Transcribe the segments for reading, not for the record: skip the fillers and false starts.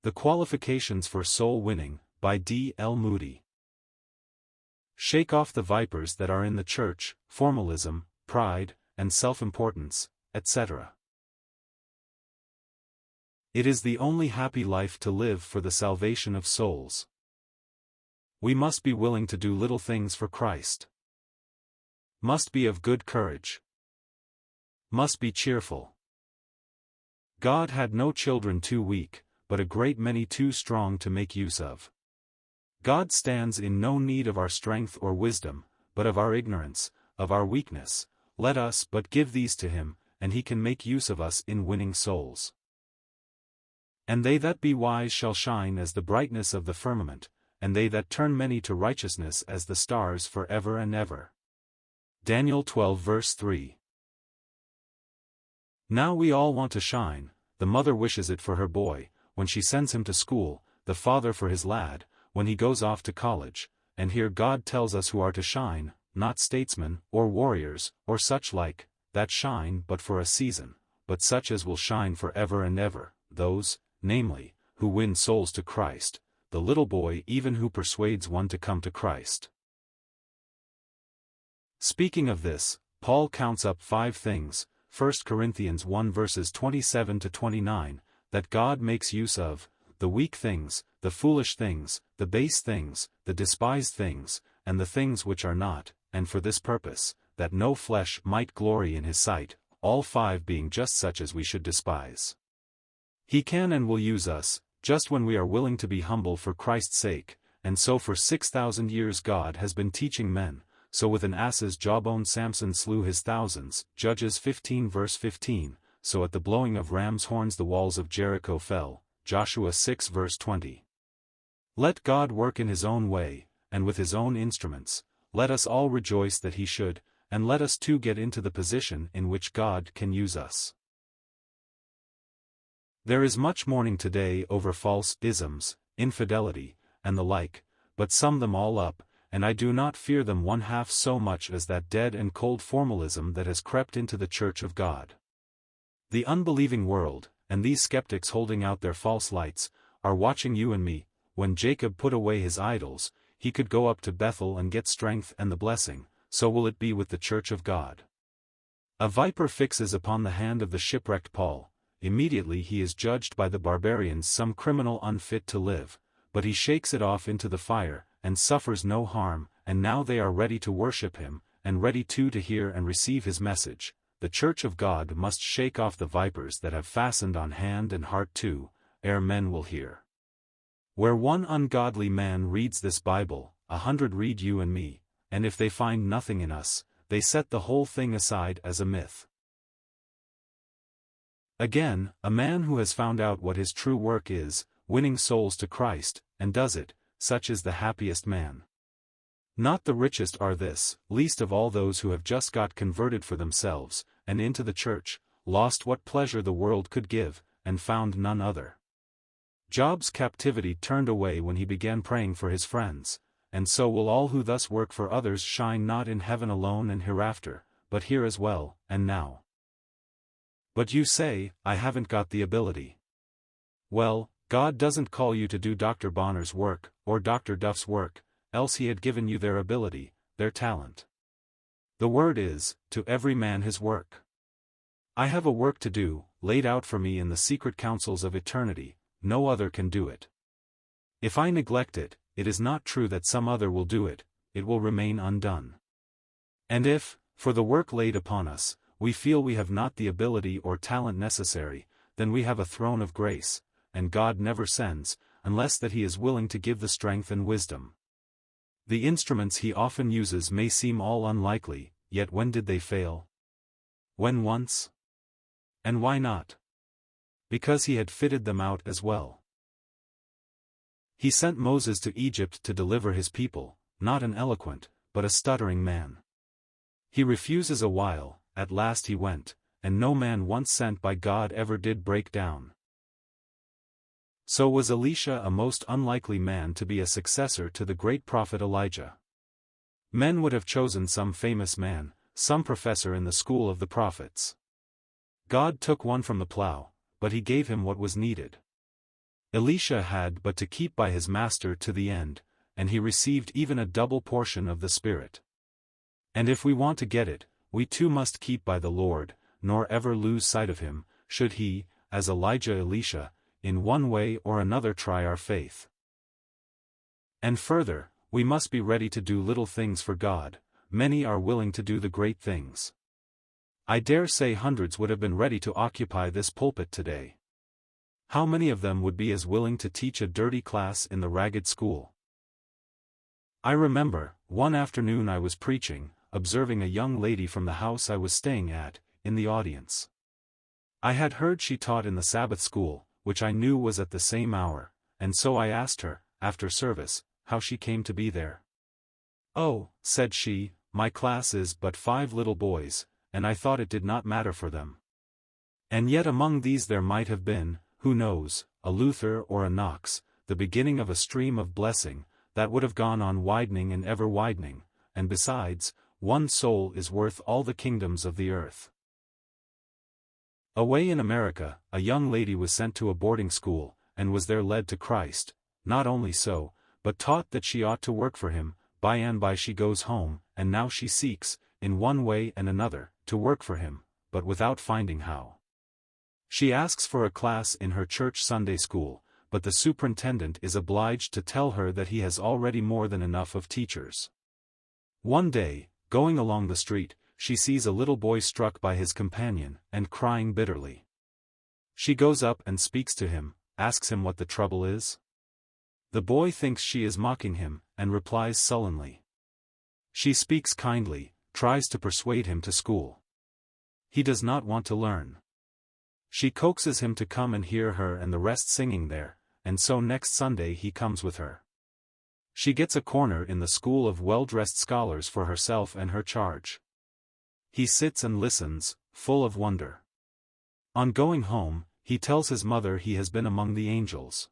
The Qualifications for Soul Winning, by D. L. Moody. Shake off the vipers that are in the church, formalism, pride, and self-importance, etc. It is the only happy life to live for the salvation of souls. We must be willing to do little things for Christ. Must be of good courage. Must be cheerful. God had no children too weak, but a great many too strong to make use of. God stands in no need of our strength or wisdom, but of our ignorance, of our weakness. Let us but give these to him, and he can make use of us in winning souls. And they that be wise shall shine as the brightness of the firmament, and they that turn many to righteousness as the stars for ever and ever. Daniel 12 verse 3. Now we all want to shine. The mother wishes it for her boy, when she sends him to school, the father for his lad, when he goes off to college, and here God tells us who are to shine, not statesmen, or warriors, or such like, that shine but for a season, but such as will shine for ever and ever, those, namely, who win souls to Christ, the little boy even who persuades one to come to Christ. Speaking of this, Paul counts up 5 things, 1 Corinthians 1 verses 27 to 29, that God makes use of: the weak things, the foolish things, the base things, the despised things, and the things which are not, and for this purpose, that no flesh might glory in his sight, all 5 being just such as we should despise. He can and will use us, just when we are willing to be humble for Christ's sake, and so for 6,000 years God has been teaching men. So with an ass's jawbone Samson slew his thousands, Judges 15 verse 15, so at the blowing of ram's horns the walls of Jericho fell, Joshua 6 verse 20. Let God work in his own way, and with his own instruments. Let us all rejoice that he should, and let us too get into the position in which God can use us. There is much mourning today over false isms, infidelity, and the like, but sum them all up, and I do not fear them one half so much as that dead and cold formalism that has crept into the Church of God. The unbelieving world, and these skeptics holding out their false lights, are watching you and me. When Jacob put away his idols, he could go up to Bethel and get strength and the blessing, so will it be with the Church of God. A viper fixes upon the hand of the shipwrecked Paul, immediately he is judged by the barbarians some criminal unfit to live, but he shakes it off into the fire, and suffers no harm, and now they are ready to worship him, and ready too to hear and receive his message. The Church of God must shake off the vipers that have fastened on hand and heart too, ere men will hear. Where one ungodly man reads this Bible, 100 read you and me, and if they find nothing in us, they set the whole thing aside as a myth. Again, a man who has found out what his true work is, winning souls to Christ, and does it, such is the happiest man. Not the richest are this, least of all those who have just got converted for themselves, and into the church, lost what pleasure the world could give, and found none other. Job's captivity turned away when he began praying for his friends, and so will all who thus work for others shine not in heaven alone and hereafter, but here as well, and now. But you say, I haven't got the ability. Well, God doesn't call you to do Dr. Bonner's work, or Dr. Duff's work, else he had given you their ability, their talent. The word is, to every man his work. I have a work to do, laid out for me in the secret counsels of eternity, no other can do it. If I neglect it, it is not true that some other will do it, it will remain undone. And if, for the work laid upon us, we feel we have not the ability or talent necessary, then we have a throne of grace, and God never sends, unless that he is willing to give the strength and wisdom. The instruments he often uses may seem all unlikely, yet when did they fail? When once? And why not? Because he had fitted them out as well. He sent Moses to Egypt to deliver his people, not an eloquent, but a stuttering man. He refuses a while, at last he went, and no man once sent by God ever did break down. So was Elisha a most unlikely man to be a successor to the great prophet Elijah. Men would have chosen some famous man, some professor in the school of the prophets. God took one from the plow, but he gave him what was needed. Elisha had but to keep by his master to the end, and he received even a double portion of the Spirit. And if we want to get it, we too must keep by the Lord, nor ever lose sight of him, should he, as Elijah Elisha, in one way or another try our faith. And further, we must be ready to do little things for God. Many are willing to do the great things. I dare say hundreds would have been ready to occupy this pulpit today. How many of them would be as willing to teach a dirty class in the ragged school? I remember, one afternoon I was preaching, observing a young lady from the house I was staying at, in the audience. I had heard she taught in the Sabbath school, which I knew was at the same hour, and so I asked her, after service, how she came to be there. "Oh," said she, "my class is but 5 little boys, and I thought it did not matter for them." And yet among these there might have been, who knows, a Luther or a Knox, the beginning of a stream of blessing, that would have gone on widening and ever widening, and besides, one soul is worth all the kingdoms of the earth. Away in America, a young lady was sent to a boarding school, and was there led to Christ. Not only so, but taught that she ought to work for him. By and by she goes home, and now she seeks, in one way and another, to work for him, but without finding how. She asks for a class in her church Sunday school, but the superintendent is obliged to tell her that he has already more than enough of teachers. One day, going along the street, she sees a little boy struck by his companion, and crying bitterly. She goes up and speaks to him, asks him what the trouble is. The boy thinks she is mocking him, and replies sullenly. She speaks kindly, tries to persuade him to school. He does not want to learn. She coaxes him to come and hear her and the rest singing there, and so next Sunday he comes with her. She gets a corner in the school of well-dressed scholars for herself and her charge. He sits and listens, full of wonder. On going home, he tells his mother he has been among the angels.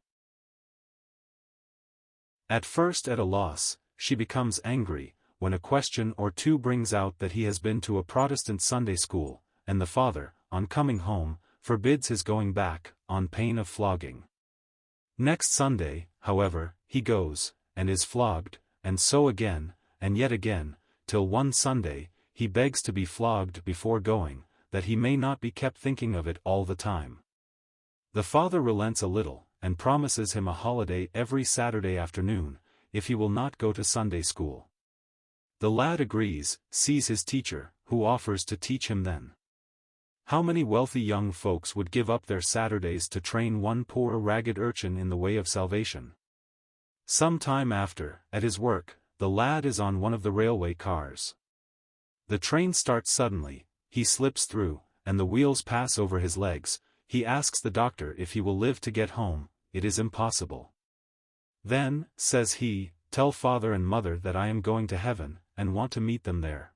At first at a loss, she becomes angry, when a question or two brings out that he has been to a Protestant Sunday school, and the father, on coming home, forbids his going back, on pain of flogging. Next Sunday, however, he goes, and is flogged, and so again, and yet again, till one Sunday, he begs to be flogged before going, that he may not be kept thinking of it all the time. The father relents a little, and promises him a holiday every Saturday afternoon, if he will not go to Sunday school. The lad agrees, sees his teacher, who offers to teach him then. How many wealthy young folks would give up their Saturdays to train one poor ragged urchin in the way of salvation? Some time after, at his work, the lad is on one of the railway cars. The train starts suddenly, he slips through, and the wheels pass over his legs. He asks the doctor if he will live to get home. It is impossible. Then, says he, tell father and mother that I am going to heaven, and want to meet them there.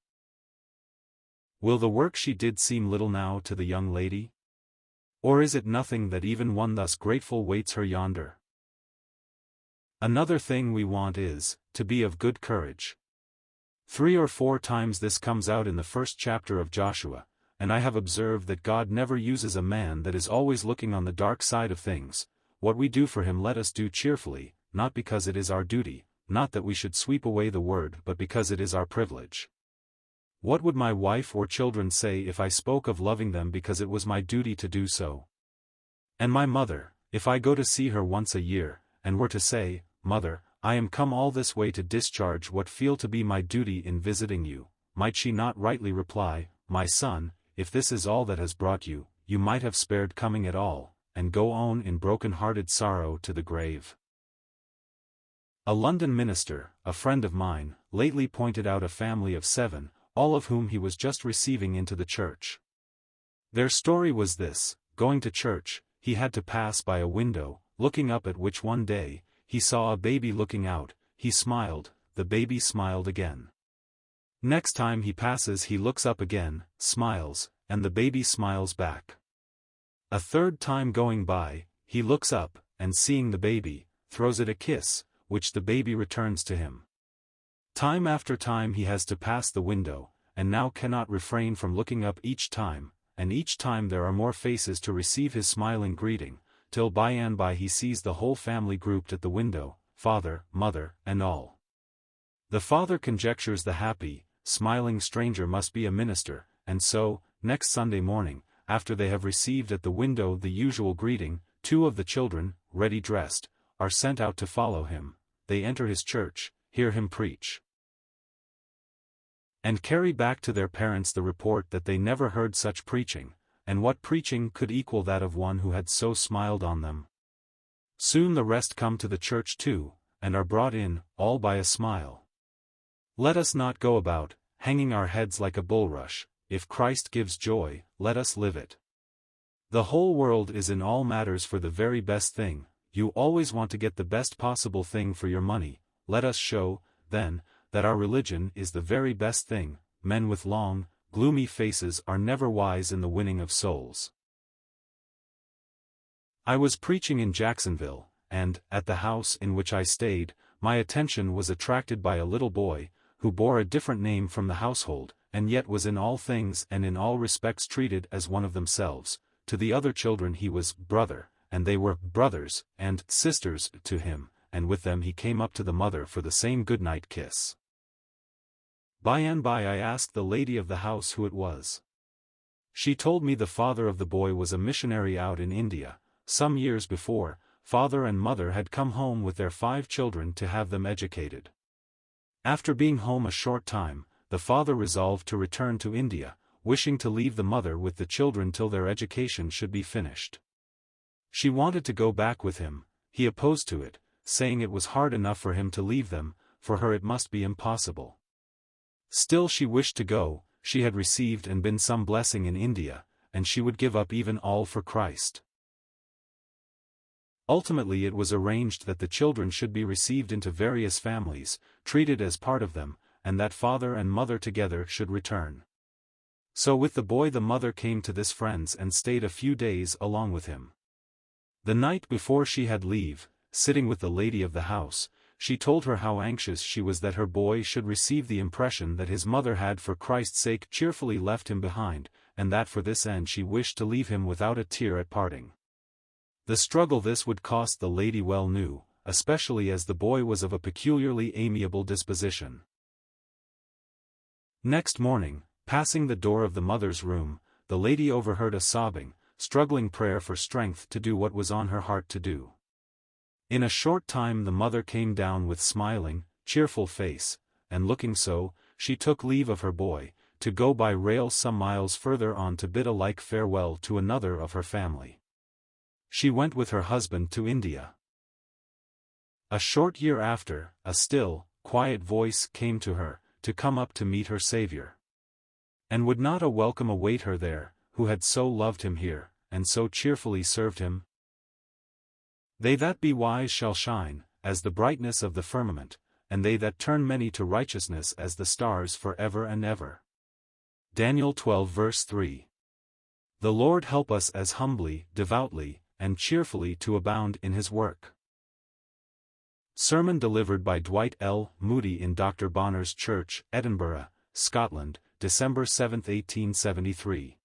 Will the work she did seem little now to the young lady? Or is it nothing that even one thus grateful waits her yonder? Another thing we want is, to be of good courage. 3 or 4 times this comes out in the first chapter of Joshua, and I have observed that God never uses a man that is always looking on the dark side of things. What we do for him let us do cheerfully, not because it is our duty, not that we should sweep away the word but because it is our privilege. What would my wife or children say if I spoke of loving them because it was my duty to do so? And my mother, if I go to see her once a year, and were to say, Mother, I am come all this way to discharge what feel to be my duty in visiting you, might she not rightly reply, My son, if this is all that has brought you, you might have spared coming at all, and go on in broken-hearted sorrow to the grave? A London minister, a friend of mine, lately pointed out a family of 7, all of whom he was just receiving into the church. Their story was this: going to church, he had to pass by a window, looking up at which one day, he saw a baby looking out. He smiled, the baby smiled again. Next time he passes he looks up again, smiles, and the baby smiles back. A third time going by, he looks up, and seeing the baby, throws it a kiss, which the baby returns to him. Time after time he has to pass the window, and now cannot refrain from looking up each time, and each time there are more faces to receive his smiling greeting, till by and by he sees the whole family grouped at the window, father, mother, and all. The father conjectures the happy, smiling stranger must be a minister, and so, next Sunday morning, after they have received at the window the usual greeting, 2 of the children, ready dressed, are sent out to follow him. They enter his church, hear him preach, and carry back to their parents the report that they never heard such preaching, and what preaching could equal that of one who had so smiled on them. Soon the rest come to the church too, and are brought in, all by a smile. Let us not go about, hanging our heads like a bulrush. If Christ gives joy, let us live it. The whole world is in all matters for the very best thing. You always want to get the best possible thing for your money. Let us show, then, that our religion is the very best thing. Men with long, gloomy faces are never wise in the winning of souls. I was preaching in Jacksonville, and, at the house in which I stayed, my attention was attracted by a little boy, who bore a different name from the household, and yet was in all things and in all respects treated as one of themselves. To the other children he was brother, and they were brothers and sisters to him, and with them he came up to the mother for the same good-night kiss. By and by I asked the lady of the house who it was. She told me the father of the boy was a missionary out in India. Some years before, father and mother had come home with their 5 children to have them educated. After being home a short time, the father resolved to return to India, wishing to leave the mother with the children till their education should be finished. She wanted to go back with him. He opposed to it, saying it was hard enough for him to leave them, for her it must be impossible. Still she wished to go. She had received and been some blessing in India, and she would give up even all for Christ. Ultimately it was arranged that the children should be received into various families, treated as part of them, and that father and mother together should return. So with the boy the mother came to this friend's and stayed a few days along with him. The night before she had leave, sitting with the lady of the house, she told her how anxious she was that her boy should receive the impression that his mother had for Christ's sake cheerfully left him behind, and that for this end she wished to leave him without a tear at parting. The struggle this would cost the lady well knew, especially as the boy was of a peculiarly amiable disposition. Next morning, passing the door of the mother's room, the lady overheard a sobbing, struggling prayer for strength to do what was on her heart to do. In a short time the mother came down with smiling, cheerful face, and looking so, she took leave of her boy, to go by rail some miles further on to bid a like farewell to another of her family. She went with her husband to India. A short year after, a still, quiet voice came to her, to come up to meet her Saviour. And would not a welcome await her there, who had so loved him here, and so cheerfully served him? They that be wise shall shine, as the brightness of the firmament, and they that turn many to righteousness as the stars for ever and ever. Daniel 12 verse 3. The Lord help us as humbly, devoutly, and cheerfully to abound in his work. Sermon delivered by Dwight L. Moody in Dr. Bonner's Church, Edinburgh, Scotland, December 7, 1873.